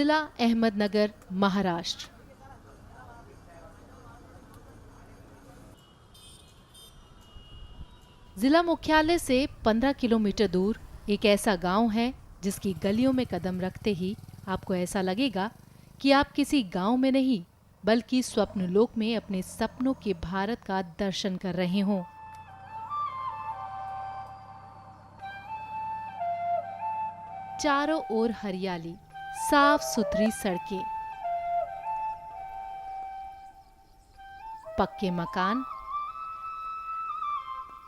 जिला अहमदनगर, महाराष्ट्र। जिला मुख्यालय से 15 किलोमीटर दूर एक ऐसा गांव है जिसकी गलियों में कदम रखते ही आपको ऐसा लगेगा कि आप किसी गांव में नहीं बल्कि स्वप्न लोक में अपने सपनों के भारत का दर्शन कर रहे हों। चारों ओर हरियाली, साफ सुथरी सड़कें, पक्के मकान,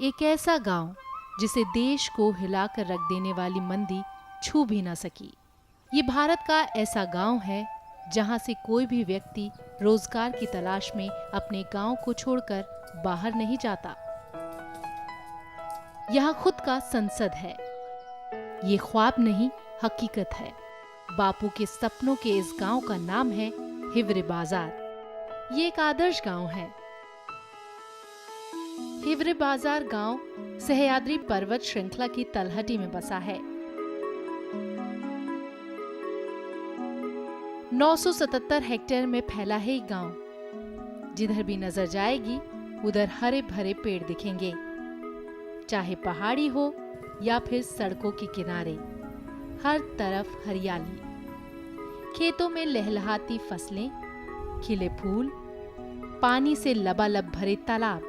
एक ऐसा गांव जिसे देश को हिलाकर रख देने वाली मंदी छू भी ना सकी। ये भारत का ऐसा गांव है जहां से कोई भी व्यक्ति रोजगार की तलाश में अपने गांव को छोड़कर बाहर नहीं जाता। यहाँ खुद का संसद है। ये ख्वाब नहीं, हकीकत है। बापू के सपनों के इस गांव का नाम है हिवरे बाजार। ये एक आदर्श गांव है। हिवरे बाजार गांव सह्याद्री पर्वत श्रृंखला की तलहटी में बसा है। 977 हेक्टेयर में फैला है ये गांव। जिधर भी नजर जाएगी उधर हरे भरे पेड़ दिखेंगे, चाहे पहाड़ी हो या फिर सड़कों के किनारे, हर तरफ हरियाली। खेतों में लहलहाती फसलें, खिले फूल, पानी से लबालब भरे तालाब,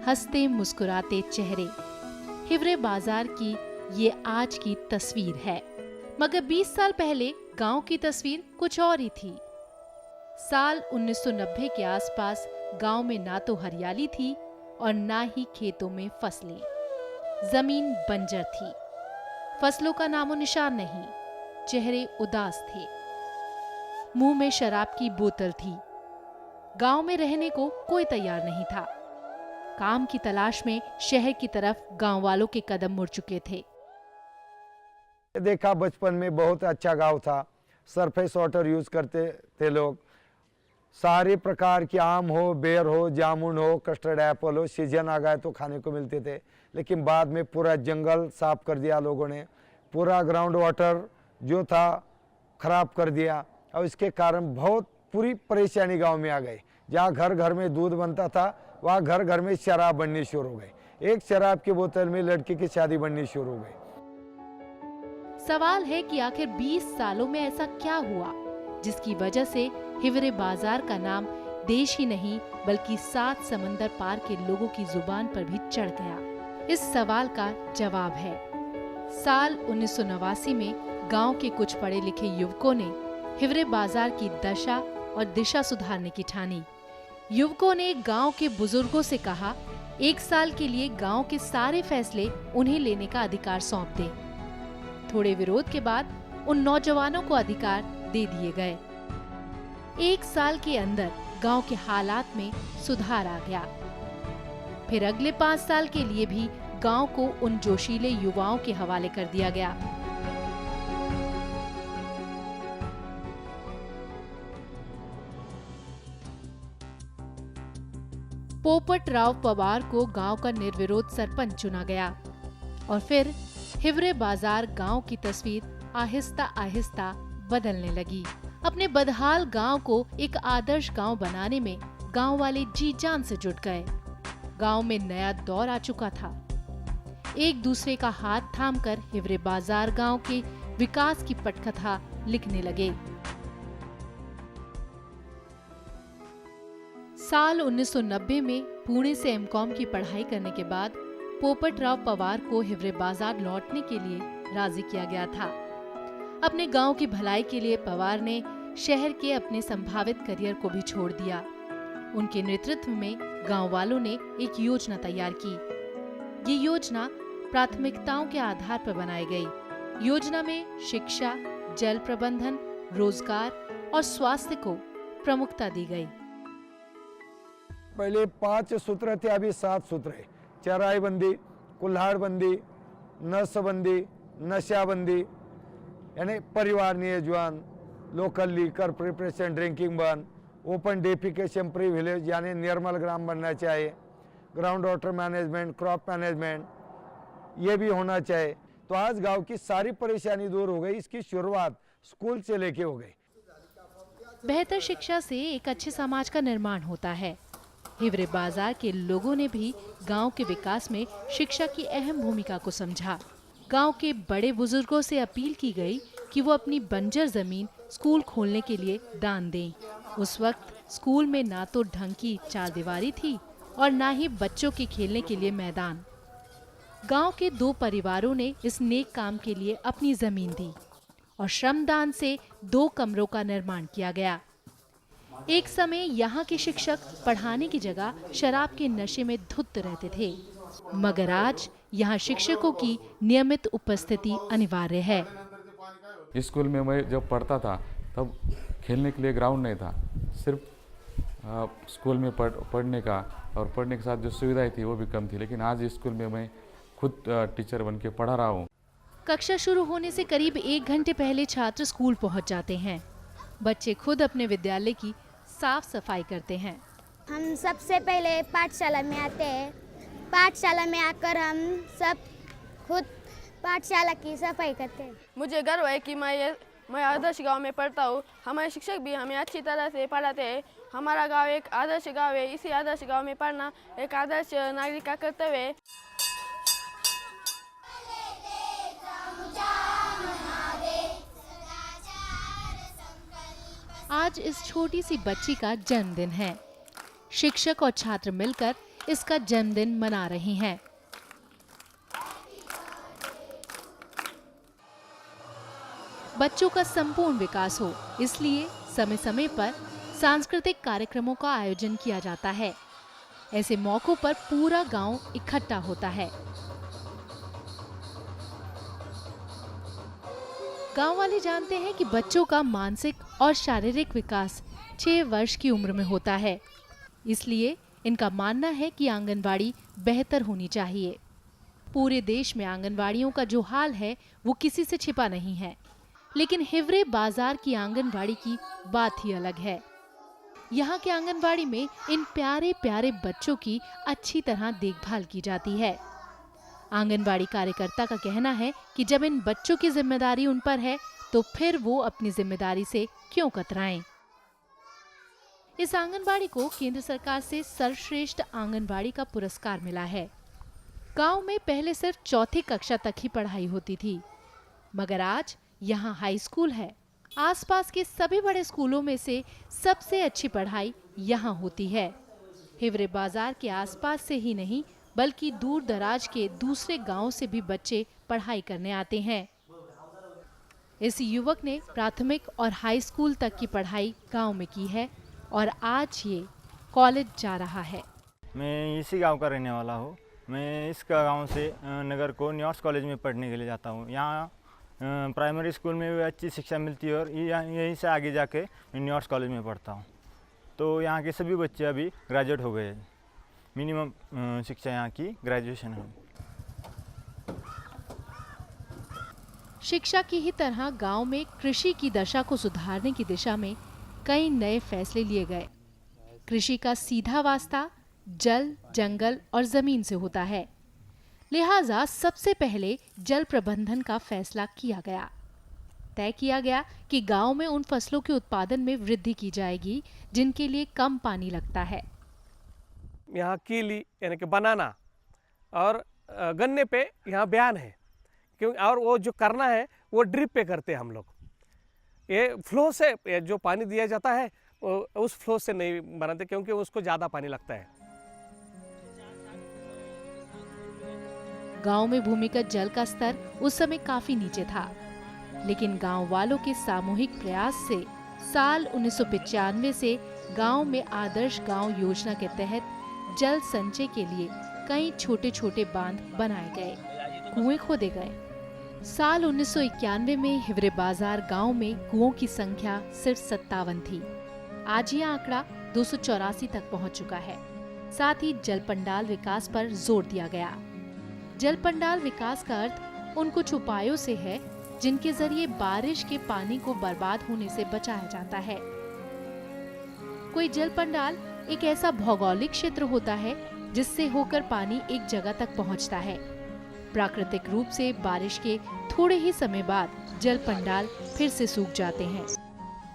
हंसते मुस्कुराते चेहरे। हिवरे बाजार की ये आज की तस्वीर है, मगर 20 साल पहले गांव की तस्वीर कुछ और ही थी। साल 1990 के आसपास गांव में ना तो हरियाली थी और ना ही खेतों में फसलें। जमीन बंजर थी, फसलों का नामो निशान नहीं, चेहरे उदास थे, मुंह में शराब की बोतल थी। गांव में रहने को कोई तैयार नहीं था। काम की तलाश में शहर की तरफ गांव वालों के कदम मुड़ चुके थे। देखा बचपन में बहुत अच्छा गांव था। सरफेस वाटर यूज करते थे लोग। सारे प्रकार के आम हो, बेर हो, जामुन हो, कस्टर्ड एप्पल हो, सीजन आ गए तो खाने को मिलते थे। लेकिन बाद में पूरा जंगल साफ कर दिया लोगों ने, पूरा ग्राउंड वाटर जो था खराब कर दिया और इसके कारण बहुत पूरी परेशानी गांव में आ गई। जहाँ घर घर में दूध बनता था वहाँ घर घर में शराब बननी शुरू हो गई। एक शराब की बोतल में लड़की की शादी बननी शुरू हो गई। सवाल है कि आखिर 20 सालों में ऐसा क्या हुआ जिसकी वजह से हिवरे बाजार का नाम देश ही नहीं बल्कि 7 समंदर पार के लोगों की जुबान पर भी चढ़ गया। इस सवाल का जवाब है साल 1989 में गांव के कुछ पढ़े लिखे युवकों ने हिवरे बाजार की दशा और दिशा सुधारने की ठानी। युवकों ने गांव के बुजुर्गों से कहा, 1 साल के लिए गांव के सारे फैसले उन्हें लेने का अधिकार सौंप दे। थोड़े विरोध के बाद उन नौजवानों को अधिकार दे दिए गए। 1 साल के अंदर गांव के हालात में सुधार आ गया। फिर अगले 5 साल के लिए भी गांव को उन जोशीले युवाओं के हवाले कर दिया गया। पोपट राव पवार को गांव का निर्विरोध सरपंच चुना गया और फिर हिवरे बाजार गांव की तस्वीर आहिस्ता आहिस्ता बदलने लगी। अपने बदहाल गांव को एक आदर्श गांव बनाने में गांव वाले जी जान से जुट गए। गांव में नया दौर आ चुका था। एक दूसरे का हाथ थामकर हिवरे बाजार गांव के विकास की पटकथा लिखने लगे। साल 1990 में पुणे से एमकॉम की पढ़ाई करने के बाद पोपट राव पवार को हिवरे बाजार लौटने के लिए राजी किया गया था। अपने गांव की भलाई के लिए पवार ने शहर के अपने संभावित करियर को भी छोड़ दिया। उनके नेतृत्व में गांव वालों ने एक योजना तैयार की। ये योजना प्राथमिकताओं के आधार पर बनाई गई। योजना में शिक्षा, जल प्रबंधन, रोजगार और स्वास्थ्य को प्रमुखता दी गई। पहले 5 सूत्र थे, अभी 7 सूत्र है। चराई बंदी, कुल्हाड़ बंदी, नसबंदी, नशाबंदी यानी परिवार नियोजन, लोकल लीकर प्रिपरेशन, ड्रिंकिंग बंद, ओपन डेफिकेशन फ्री विलेज यानी निर्मल ग्राम बनना चाहिए, ground water management, crop management ये भी होना चाहिए। तो आज गांव की सारी परेशानी दूर हो गई। इसकी शुरुआत स्कूल से लेके हो गई। बेहतर शिक्षा से एक अच्छे समाज का निर्माण होता है। हिवरे बाजार के लोगों ने भी गांव के विकास में शिक्षा की अहम भूमिका को समझा। गांव के बड़े बुजुर्गों से अपील की गई कि वो अपनी बंजर जमीन स्कूल खोलने के लिए दान दें। उस वक्त स्कूल में ना तो ढंग की चारदीवारी थी और ना ही बच्चों के खेलने के लिए मैदान। गांव के 2 परिवारों ने इस नेक काम के लिए अपनी जमीन दी और श्रमदान से 2 कमरों का निर्माण किया गया। एक समय यहाँ के शिक्षक पढ़ाने की जगह शराब के नशे में धुत रहते थे, मगर आज यहाँ शिक्षकों की नियमित उपस्थिति अनिवार्य है। स्कूल में मैं जब पढ़ता था तब खेलने के लिए ग्राउंड नहीं था, सिर्फ स्कूल में पढ़ने का और पढ़ने के साथ जो सुविधाएं थी वो भी कम थी, लेकिन आज स्कूल में मैं खुद टीचर बन के पढ़ा रहा हूँ। कक्षा शुरू होने से करीब 1 घंटे पहले छात्र स्कूल पहुँच जाते हैं। बच्चे खुद अपने विद्यालय की साफ सफाई करते हैं। हम सबसे पहले पाठशाला में आते हैं। पाठशाला में आकर हम सब खुद पाठशाला की सफाई करते हैं। मुझे गर्व है कि मैं आदर्श गांव में पढ़ता हूँ। हमारे शिक्षक भी हमें अच्छी तरह से पढ़ाते हैं। हमारा गांव एक आदर्श गांव है। इसी आदर्श गांव में पढ़ना एक आदर्श नागरिक का कर्तव्य है। आज इस छोटी सी बच्ची का जन्मदिन है। शिक्षक और छात्र मिलकर इसका जन्मदिन मना रहे हैं। बच्चों का संपूर्ण विकास हो, इसलिए समय समय पर सांस्कृतिक कार्यक्रमों का आयोजन किया जाता है। ऐसे मौकों पर पूरा गांव इकट्ठा होता है। गांव वाले जानते हैं कि बच्चों का मानसिक और शारीरिक विकास 6 वर्ष की उम्र में होता है, इसलिए इनका मानना है कि आंगनवाड़ी बेहतर होनी चाहिए। पूरे देश में आंगनवाड़ियों का जो हाल है वो किसी से छिपा नहीं है, लेकिन हिवरे बाजार की आंगनवाड़ी की बात ही अलग है। यहाँ के आंगनवाड़ी में इन प्यारे प्यारे बच्चों की अच्छी तरह देखभाल की जाती है। आंगनवाड़ी कार्यकर्ता का कहना है कि जब इन बच्चों की जिम्मेदारी उन पर है तो फिर वो अपनी जिम्मेदारी से क्यों कतराएं। इस आंगनवाड़ी को केंद्र सरकार से सर्वश्रेष्ठ आंगनवाड़ी का पुरस्कार मिला है। गांव में पहले सिर्फ 4थी कक्षा तक ही पढ़ाई होती थी, मगर आज यहाँ हाई स्कूल है। आसपास के सभी बड़े स्कूलों में से सबसे अच्छी पढ़ाई यहाँ होती है। हिवरे बाजार के आसपास से ही नहीं बल्कि दूर दराज के दूसरे गांवों से भी बच्चे पढ़ाई करने आते हैं। इस युवक ने प्राथमिक और हाई स्कूल तक की पढ़ाई गांव में की है और आज ये कॉलेज जा रहा है। मैं इसी गांव का रहने वाला हूँ। मैं इस गांव से नगर को न्यूयॉर्क कॉलेज में पढ़ने के लिए जाता हूँ। यहाँ प्राइमरी स्कूल में भी अच्छी शिक्षा मिलती है और यहीं से आगे जाके मैं न्यूयॉर्क कॉलेज में पढ़ता हूँ। तो यहाँ के सभी बच्चे अभी ग्रेजुएट हो गए हैं। मिनिमम शिक्षा यहाँ की ग्रेजुएशन है। शिक्षा की ही तरह गांव में कृषि की दशा को सुधारने की दिशा में कई नए फैसले लिए गए। कृषि का सीधा वास्ता जल, जंगल और जमीन से होता है, लिहाजा सबसे पहले जल प्रबंधन का फैसला किया गया। तय किया गया कि गांव में उन फसलों के उत्पादन में वृद्धि की जाएगी जिनके लिए कम पानी लगता है। यहाँ कीली यानी कि बनाना और गन्ने पे यहाँ बयान है, क्योंकि और वो जो करना है वो ड्रिप पे करते हैं हम लोग। ये फ्लो से जो पानी दिया जाता है उस फ्लो से नहीं बनाते, क्योंकि उसको ज़्यादा पानी लगता है। गांव में भूमिगत जल का स्तर उस समय काफी नीचे था, लेकिन गांव वालों के सामूहिक प्रयास से साल 1995 से गांव में आदर्श गांव योजना के तहत जल संचय के लिए कई छोटे छोटे बांध बनाए गए, कुएं खोदे गए। साल 1991 में हिवरे बाजार गांव में कुओं की संख्या सिर्फ 57 थी। आज यह आंकड़ा 284 तक पहुंच चुका है। साथ ही जल पंडाल विकास पर जोर दिया गया। जल पंडाल विकास का अर्थ उन कुछ उपायों से है जिनके जरिए बारिश के पानी को बर्बाद होने से बचाया जाता है। कोई जल पंडाल एक ऐसा भौगोलिक क्षेत्र होता है जिससे होकर पानी एक जगह तक पहुंचता है। प्राकृतिक रूप से बारिश के थोड़े ही समय बाद जल पंडाल फिर से सूख जाते हैं।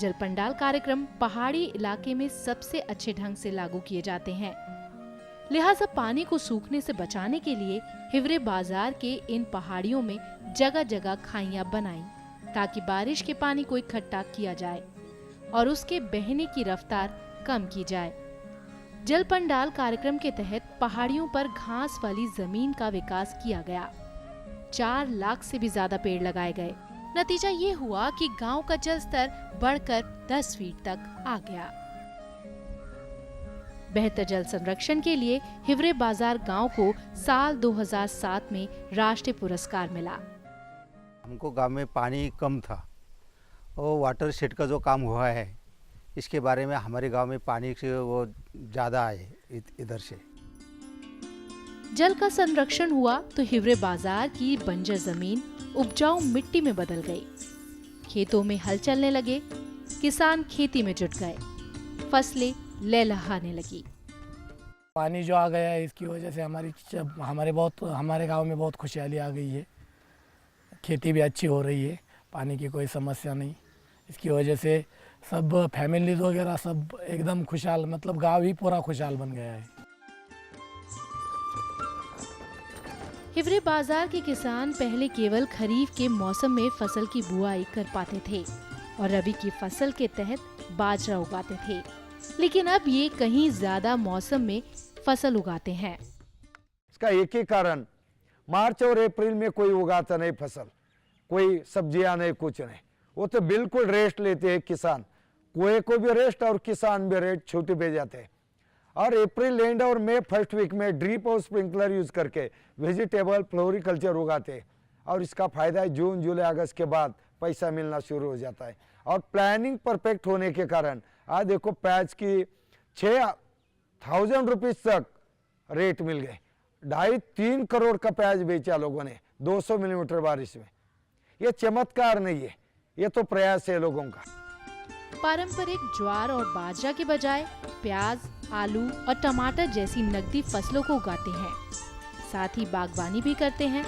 जल पंडाल कार्यक्रम पहाड़ी इलाके में सबसे अच्छे ढंग से लागू किए जाते हैं। लिहाजा पानी को सूखने से बचाने के लिए हिवरे बाजार के इन पहाड़ियों में जगह जगह खाइयां बनाई ताकि बारिश के पानी को इकट्ठा किया जाए और उसके बहने की रफ्तार कम की जाए। जल पंडाल कार्यक्रम के तहत पहाड़ियों पर घास वाली जमीन का विकास किया गया। 4 लाख से भी ज्यादा पेड़ लगाए गए। नतीजा ये हुआ कि गांव का जल स्तर बढ़कर 10 फीट तक आ गया। बेहतर जल संरक्षण के लिए हिवरे बाजार गांव को साल 2007 में राष्ट्रीय पुरस्कार मिला। हमको गांव में पानी कम था और वाटर शेड का जो काम हुआ है इसके बारे में हमारे गांव में पानी से वो ज़्यादा आए इधर से। जल का संरक्षण हुआ तो हिवरे बाजार की बंजर जमीन उपजाऊ मिट्टी में बदल गई। खेतों में हल चलने लगे, किसान खेती में जुट गए, फसलें लहलहाने लगी। पानी जो आ गया है इसकी वजह से हमारे गांव में बहुत खुशहाली आ गई है। खेती भी अच्छी हो रही है, पानी की कोई समस्या नहीं। इसकी वजह से सब फैमिलीज वगैरह सब एकदम खुशहाल, मतलब गांव ही पूरा खुशहाल बन गया है। हिवरे बाजार के किसान पहले केवल खरीफ के मौसम में फसल की बुआई कर पाते थे और रबी की फसल के तहत बाजरा उगाते थे, लेकिन अब ये कहीं ज्यादा मौसम में फसल उगाते हैं। इसका एक ही कारण, मार्च और अप्रैल में कोई उगाता नहीं फसल, कोई सब्जियां नहीं, कुछ नहीं। वो तो बिल्कुल रेस्ट लेते हैं किसान, कुएं को भी रेस्ट और किसान भी रेस्ट छुट्टी पे जाते हैं। और अप्रैल एंड और मई फर्स्ट वीक में ड्रिप और स्प्रिंकलर यूज करके वेजिटेबल फ्लोरिकल्चर उगाते हैं और इसका फायदा जून जुलाई अगस्त के बाद पैसा मिलना शुरू हो जाता है। और प्लानिंग परफेक्ट होने के कारण आज देखो प्याज की 6,000 रुपीज तक रेट मिल गए। 2.5-3 करोड़ का प्याज बेचा लोगों ने 200 मिलीमीटर बारिश में। ये चमत्कार नहीं है, ये तो प्रयास है लोगों का। पारंपरिक ज्वार और बाजरा के बजाय प्याज, आलू और टमाटर जैसी नकदी फसलों को उगाते हैं, साथ ही बागवानी भी करते हैं।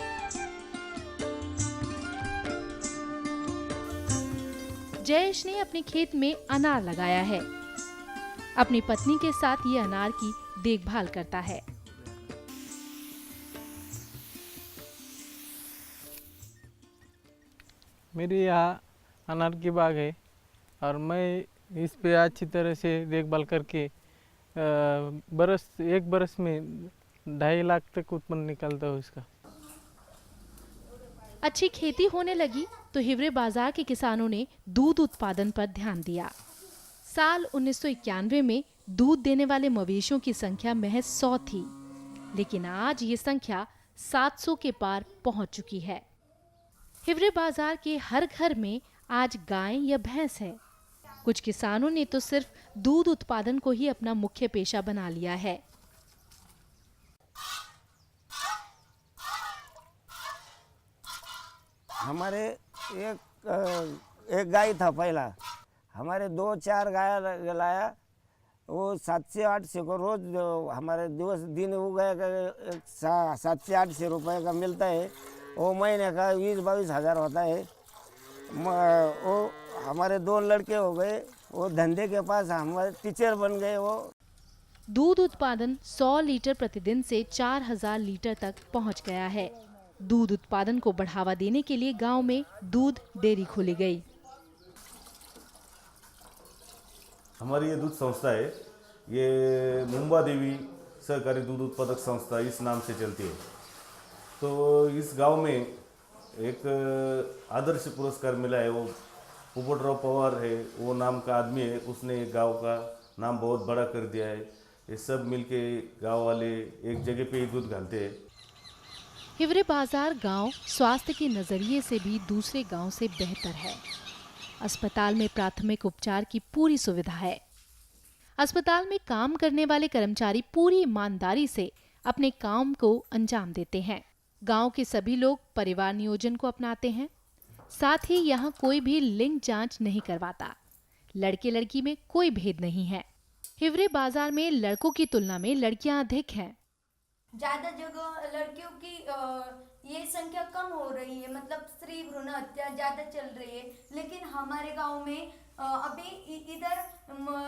जयेश ने अपने खेत में अनार लगाया है। अपनी पत्नी के साथ ये अनार की देखभाल करता है। मेरी यहाँ अनार की बाग है और मैं इस पे अच्छी तरह से देखभाल करके एक बरस में 2.5 लाख तक उत्पन्न निकलता हूँ इसका। अच्छी खेती होने लगी तो हिवरे बाजार के किसानों ने दूध उत्पादन पर ध्यान दिया। साल 1991 में दूध देने वाले मवेशियों की संख्या महज 100 थी, लेकिन आज ये संख्या 700 के पार पहुंच चुकी है। हिवरे बाजार के हर घर में आज गाय या भैंस है। कुछ किसानों ने तो सिर्फ दूध उत्पादन को ही अपना मुख्य पेशा बना लिया है। हमारे एक गाय था पहला, हमारे 2-4 गाय लाया, वो 700-800 को रोज हमारे दिन हो गए 700-800 रुपये का मिलता है। वो महीने का 20-22 हज़ार होता है। वो हमारे 2 लड़के हो गए, वो धंधे के पास हमारे टीचर बन गए। वो दूध उत्पादन 100 लीटर प्रतिदिन से 4,000 लीटर तक पहुंच गया है। दूध उत्पादन को बढ़ावा देने के लिए गांव में दूध डेयरी खोली गई। हमारी ये दूध संस्था है, ये मुंबा देवी सहकारी दूध उत्पादक संस्था इस नाम से चलती है। तो इस गांव में एक आदर्श पुरस्कार मिला है। वो पोपटराव पवार है, वो नाम का आदमी है, उसने गांव का नाम बहुत बड़ा कर दिया है। ये सब मिलके गांव वाले एक जगह पे ही दूध घालते हैं। हिवरे बाजार गांव स्वास्थ्य के नजरिए से भी दूसरे गांव से बेहतर है। अस्पताल में प्राथमिक उपचार की पूरी सुविधा है। अस्पताल में काम करने वाले कर्मचारी पूरी ईमानदारी से अपने काम को अंजाम देते हैं। गांव के सभी लोग परिवार नियोजन को अपनाते हैं। साथ ही यहाँ कोई भी लिंग जांच नहीं करवाता। लड़के लड़की में कोई भेद नहीं है। हिवरे बाजार में लड़कों की तुलना में लड़कियां अधिक हैं। ज़्यादा जगह लड़कियों की ये संख्या कम हो रही है, मतलब स्त्री भ्रूण हत्या ज़्यादा चल रही है। लेकिन हमारे गांव में अभी इधर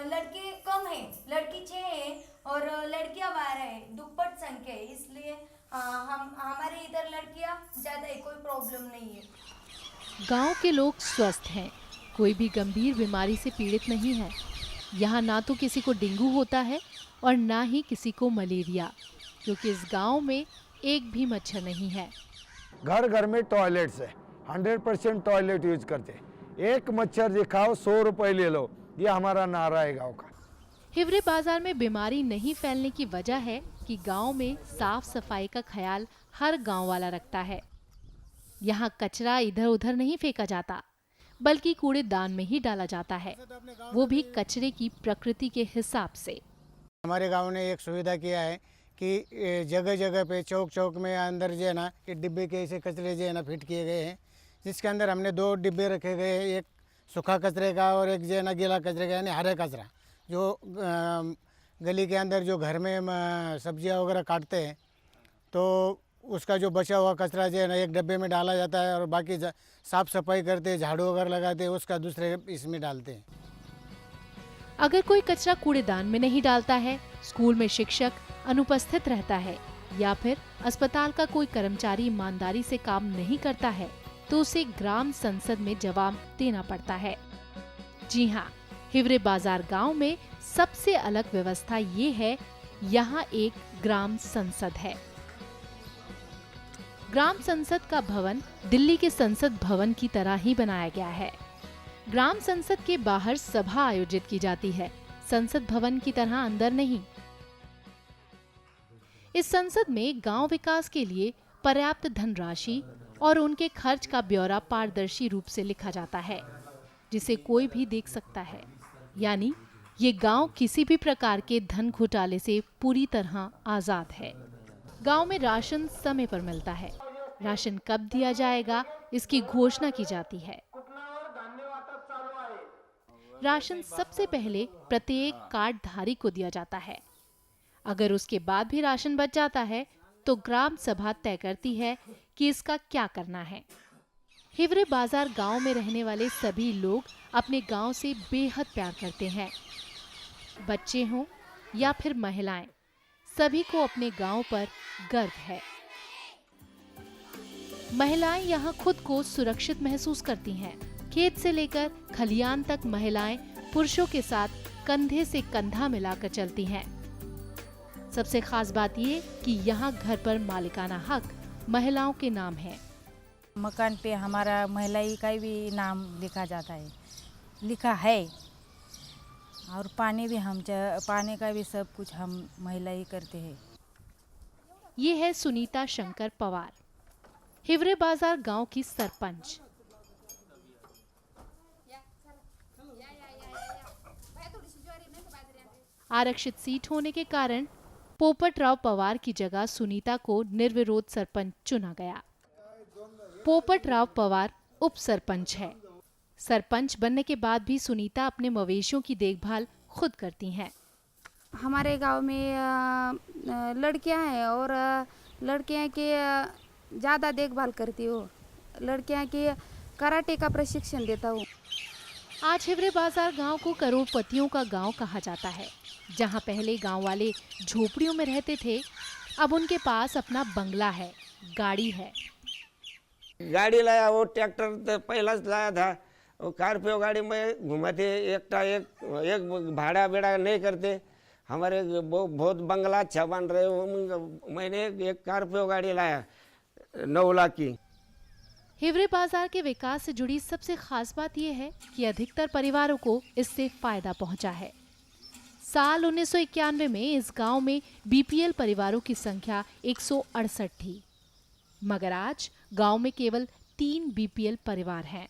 लड़के कम है, लड़की 6 है और लड़कियां 12 है, दुप्पट संख्या है, इसलिए हम हमारे इधर लड़कियां ज़्यादा है, कोई प्रॉब्लम नहीं है। गांव के लोग स्वस्थ हैं, कोई भी गंभीर बीमारी से पीड़ित नहीं है। यहाँ ना तो किसी को डेंगू होता है और ना ही किसी को मलेरिया, क्योंकि इस गांव में एक भी मच्छर नहीं है। घर घर में टॉयलेट्स है, 100% टॉयलेट यूज करते हैं। एक मच्छर दिखाओ 100 रुपए ले लो, ये हमारा नारा है गाँव का। हिवरे बाजार में बीमारी नहीं फैलने की वजह है कि गांव में साफ सफाई का ख्याल हर गांव वाला रखता है। यहाँ कचरा इधर उधर नहीं फेंका जाता, बल्कि कूड़ेदान में ही डाला जाता है, वो भी कचरे की प्रकृति के हिसाब से। हमारे गांव ने एक सुविधा किया है कि जगह जगह पे चौक चौक में अंदर जो है ना कि डिब्बे के ऐसे कचरे जो है ना फिट किए गए हैं, जिसके अंदर हमने 2 डिब्बे रखे गए हैं, एक सूखा कचरे का और एक जो है ना गीला कचरे का, यानी हरे कचरा जो गली के अंदर जो घर में सब्जियां वगैरह काटते हैं तो उसका जो बचा हुआ कचरा जो है ना एक डब्बे में डाला जाता है और बाकी साफ सफाई करते हैं, झाड़ू वगैरह लगाते हैं, उसका दूसरे इसमें डालते हैं। अगर कोई कचरा कूड़ेदान में नहीं डालता है, स्कूल में शिक्षक अनुपस्थित रहता है या फिर अस्पताल का कोई कर्मचारी ईमानदारी से काम नहीं करता है, तो उसे ग्राम संसद में जवाब देना पड़ता है। जी हाँ, हिवरे बाजार गांव में सबसे अलग व्यवस्था ये है, यहाँ एक ग्राम संसद है। ग्राम संसद का भवन दिल्ली के संसद भवन की तरह ही बनाया गया है। ग्राम संसद के बाहर सभा आयोजित की जाती है, संसद भवन की तरह अंदर नहीं। इस संसद में गांव विकास के लिए पर्याप्त धनराशि और उनके खर्च का ब्यौरा पारदर्शी रूप से लिखा जाता है, जिसे कोई भी देख सकता है। यानी ये गांव किसी भी प्रकार के धन घोटाले से पूरी तरह आजाद है। गांव में राशन समय पर मिलता है। राशन कब दिया जाएगा, इसकी घोषणा की जाती है। राशन सबसे पहले प्रत्येक कार्डधारी को दिया जाता है। अगर उसके बाद भी राशन बच जाता है तो ग्राम सभा तय करती है कि इसका क्या करना है। हिवरे बाजार गांव में रहने वाले सभी लोग अपने गांव से बेहद प्यार करते हैं। बच्चे हों या फिर महिलाएं, सभी को अपने गांव पर गर्व है। महिलाएं यहाँ खुद को सुरक्षित महसूस करती हैं। खेत से लेकर खलियान तक महिलाएं पुरुषों के साथ कंधे से कंधा मिलाकर चलती हैं। सबसे खास बात ये कि यहाँ घर पर मालिकाना हक महिलाओं के नाम है। मकान पे हमारा महिलाई का भी नाम लिखा जाता है, लिखा है। और पानी भी पानी का भी सब कुछ हम महिलाई करते हैं। ये है सुनीता शंकर पवार, हिवरे बाजार गांव की सरपंच। आरक्षित सीट होने के कारण पोपटराव पवार की जगह सुनीता को निर्विरोध सरपंच चुना गया। पोपटराव पवार उप सरपंच है। सरपंच बनने के बाद भी सुनीता अपने मवेशियों की देखभाल खुद करती हैं। हमारे गांव में लड़कियां हैं और लड़कियां की ज़्यादा देखभाल करती हूँ। लड़कियां की कराटे का प्रशिक्षण देता हूँ। आज हिवरे बाजार गांव को करोड़पतियों का गांव कहा जाता है। जहां पहले गांव वाले झोपड़ियों में रहते थे, अब उनके पास अपना बंगला है, गाड़ी है। गाड़ी लाया, वो ट्रैक्टर तो पहला लाया था, वो कारपियो गाड़ी में घुमाते, एक भाड़ा बेड़ा नहीं करते। हमारे बहुत बंगला अच्छा बन रहे हो। मैंने एक कारपियो गाड़ी लाया 9 लाख की। हिवरे बाजार के विकास से जुड़ी सबसे खास बात यह है कि अधिकतर परिवारों को इससे फायदा पहुंचा है। साल 1991 में इस गांव में बीपीएल परिवारों की संख्या 168 थी, मगर आज गांव में केवल 3 बीपीएल परिवार हैं।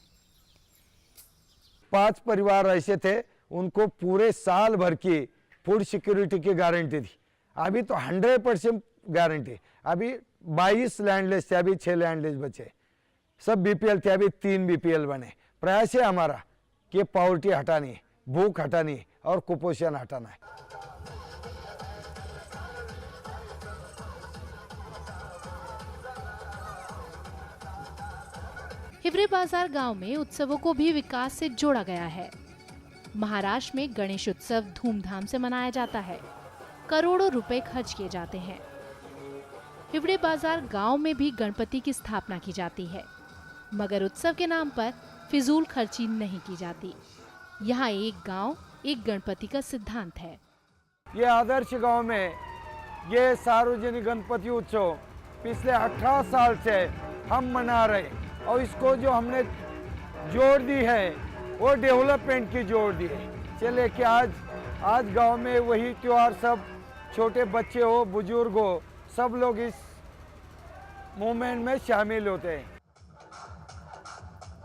5 परिवार ऐसे थे, उनको पूरे साल भर की फूड सिक्योरिटी की गारंटी थी। अभी तो 100% गारंटी। अभी 22 लैंडलेस थे, अभी 6 लैंडलेस बचे। सब बीपीएल थे, अभी 3 बीपीएल बने। प्रयास है हमारा कि पॉवर्टी हटानी है, भूख हटानी है और कुपोषण हटाना है। हिवरे बाजार गांव में उत्सवों को भी विकास से जोड़ा गया है। महाराष्ट्र में गणेश उत्सव धूमधाम से मनाया जाता है। करोड़ों रुपए खर्च किए जाते हैं। हिवरे बाजार गांव में भी गणपति की स्थापना की जाती है, मगर उत्सव के नाम पर फिजूल खर्ची नहीं की जाती। यहाँ एक गांव एक गणपति का सिद्धांत है। ये आदर्श गांव में ये सार्वजनिक गणपति उत्सव पिछले 18 साल से हम मना रहे, और इसको जो हमने जोड़ दी है वो डेवलपमेंट की जोड़ दी है। चले कि आज गांव में वही त्योहार, सब छोटे बच्चे हो बुजुर्ग हो, सब लोग इस मूवमेंट में शामिल होते हैं।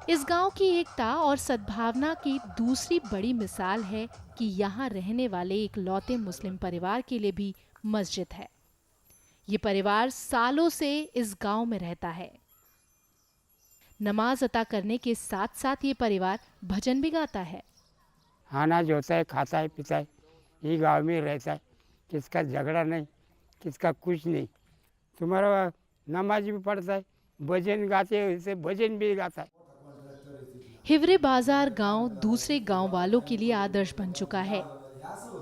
इस गांव की एकता और सद्भावना की दूसरी बड़ी मिसाल है कि यहाँ रहने वाले एक लौते मुस्लिम परिवार के लिए भी मस्जिद है। ये परिवार सालों से इस गांव में रहता है। नमाज अता करने के साथ साथ ये परिवार भजन भी गाता है। अनाज होता है, खाता है, पीता है, ये गांव में रहता है। किसका झगड़ा नहीं, किसका कुछ नहीं। तुम्हारा नमाज भी पढ़ता है, भजन गाते हैं, इसे भजन भी गाता है। हिवरे बाजार गांव दूसरे गांव वालों के लिए आदर्श बन चुका है।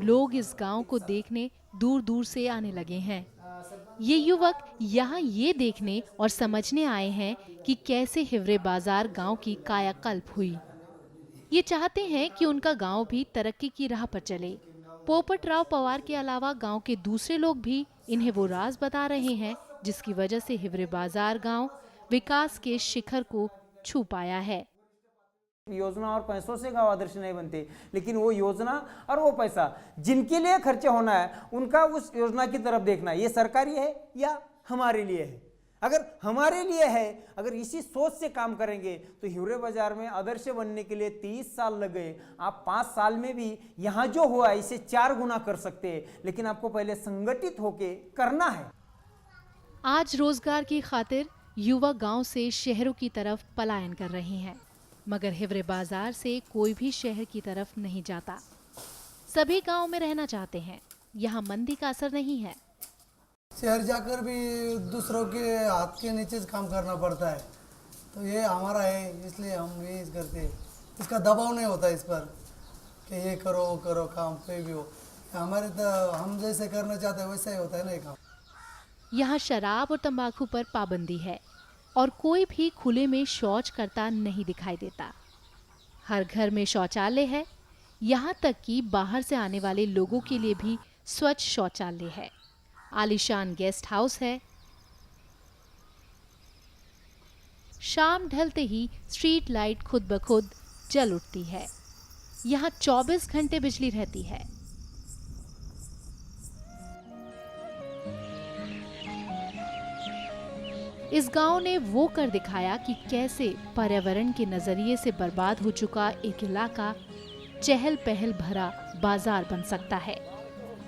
लोग इस गांव को देखने दूर दूर से आने लगे हैं। ये युवक यहाँ ये देखने और समझने आए हैं कि कैसे हिवरे बाजार गांव की कायाकल्प हुई। ये चाहते हैं कि उनका गांव भी तरक्की की राह पर चले। पोपट राव पवार के अलावा गांव के दूसरे लोग भी इन्हें वो राज बता रहे हैं जिसकी वजह से हिवरे बाजार गांव विकास के शिखर को छू पाया है। योजना और पैसों से गांव आदर्श नहीं बनते, लेकिन वो योजना और वो पैसा जिनके लिए खर्च होना है उनका उस योजना की तरफ देखना, ये सरकारी है या हमारे लिए है। अगर हमारे लिए है, अगर इसी सोच से काम करेंगे तो हिवरे बाजार में आदर्श बनने के लिए 30 साल लग गए। आप 5 साल में भी यहाँ जो हुआ इसे 4 गुना कर सकते हैं, लेकिन आपको पहले संगठित होके करना है। आज रोजगार की खातिर युवा गांव से शहरों की तरफ पलायन कर रहे हैं, मगर हिवरे बाजार से कोई भी शहर की तरफ नहीं जाता। सभी गांव में रहना चाहते हैं। यहाँ मंदी का असर नहीं है। शहर जाकर भी दूसरों के हाथ के नीचे काम करना पड़ता है, तो ये हमारा है, इसलिए हम ये करते हैं। इसका दबाव नहीं होता इस पर कि ये करो वो करो, काम कोई भी हो। हमारे तो हम जैसे करना चाहते हैं वैसा ही होता है ना ये काम। यहाँ शराब और तंबाकू पर पाबंदी है और कोई भी खुले में शौच करता नहीं दिखाई देता। हर घर में शौचालय है, यहाँ तक कि बाहर से आने वाले लोगों के लिए भी स्वच्छ शौचालय है। आलीशान गेस्ट हाउस है। शाम ढलते ही स्ट्रीट लाइट खुद ब खुद जल उठती है। यहाँ 24 घंटे बिजली रहती है। इस गांव ने वो कर दिखाया कि कैसे पर्यावरण के नजरिए से बर्बाद हो चुका एक इलाका चहल पहल भरा बाजार बन सकता है।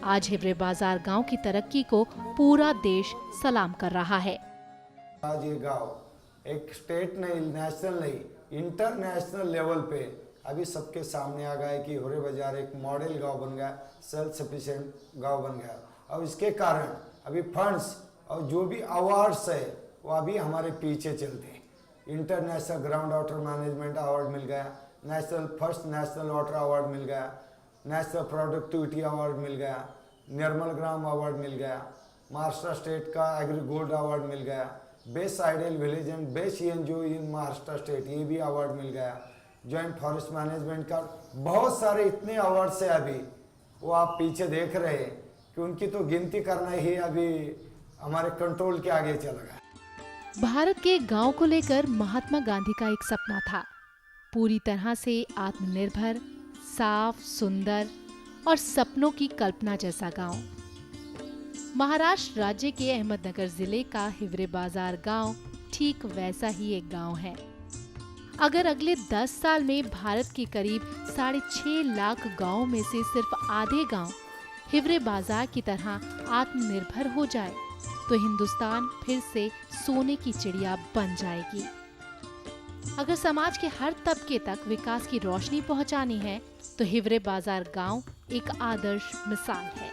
आज हिवरे बाजार गांव की तरक्की को पूरा देश सलाम कर रहा है। आज ये गांव एक स्टेट नहीं, नेशनल नहीं, इंटरनेशनल लेवल पे अभी सबके सामने आ गया है कि हिवरे बाजार एक मॉडल गांव बन गया, सेल्फ सफिशिएंट गांव बन गया। और इसके कारण अभी फंड्स और जो भी अवार्ड्स है वो अभी हमारे पीछे चलते हैं। International ground water management award मिल गया, फर्स्ट नेशनल वाटर अवार्ड मिल गया, नेशनल प्रोडक्टिविटी अवार्ड मिल गया, निर्मल ग्राम अवार्ड मिल गया, महाराष्ट्र स्टेट का एग्री गोल्ड अवार्ड मिल गया, best ideal village and best NGO in Maharashtra state ये भी अवार्ड मिल गया, जॉइंट फॉरेस्ट मैनेजमेंट का बहुत सारे इतने अवार्ड्स है। अभी वो आप पीछे देख रहे हैं कि उनकी तो गिनती करना ही अभी हमारे कंट्रोल के आगे चला गया। भारत के गांव को लेकर महात्मा गांधी का एक सपना था, पूरी तरह से आत्मनिर्भर, साफ, सुंदर और सपनों की कल्पना जैसा गांव। महाराष्ट्र राज्य के अहमदनगर जिले का हिवरे बाजार गांव ठीक वैसा ही एक गांव है। अगर अगले 10 साल में भारत के करीब 6.5 लाख गांवों में से सिर्फ आधे गांव हिवरे बाजार की तरह आत्मनिर्भर हो जाए तो हिंदुस्तान फिर से सोने की चिड़िया बन जाएगी। अगर समाज के हर तबके तक विकास की रोशनी पहुंचानी है तो हिवरे बाजार गांव एक आदर्श मिसाल है।